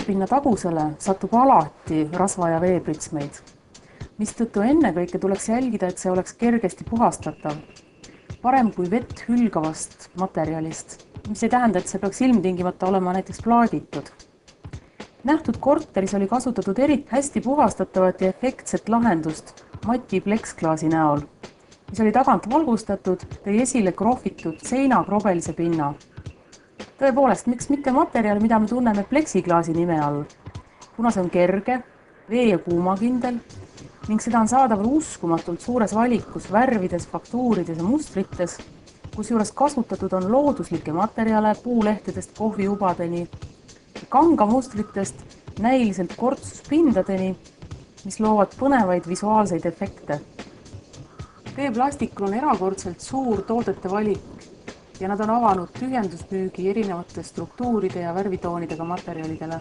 veepinna tagusele satub alati rasva ja veepritsmeid, mistõttu ennekõike tuleks jälgida, et see oleks kergesti puhastatav, parem kui vett hülgavast materjalist, mis ei tähenda, et see peaks ilmtingimata olema näiteks plaaditud. Nähtud korteris oli kasutatud eriti hästi puhastatavat ja efektset lahendust mati pleksklaasi näol, mis oli tagant valgustatud, tõi esile krohvitud seinakrobelise pinna. Tõepoolest, miks mitte materjal, mida me tunneme pleksiklaasi nime all, kuna see on kerge, vee- ja kuumakindel ning seda on saadaval uskumatult suures valikus värvides, faktuurides ja mustrites, kusjuures kasutatud on looduslikke materjale puulehtedest kohviubadeni, kangamustritest näiliselt kortsuspindadeni, mis loovad põnevaid visuaalseid efekte. Veeplastikul on erakordselt suur toodete valik ja nad on avanud tühjendusmüügi erinevate struktuuride ja värvitoonidega materjalidele.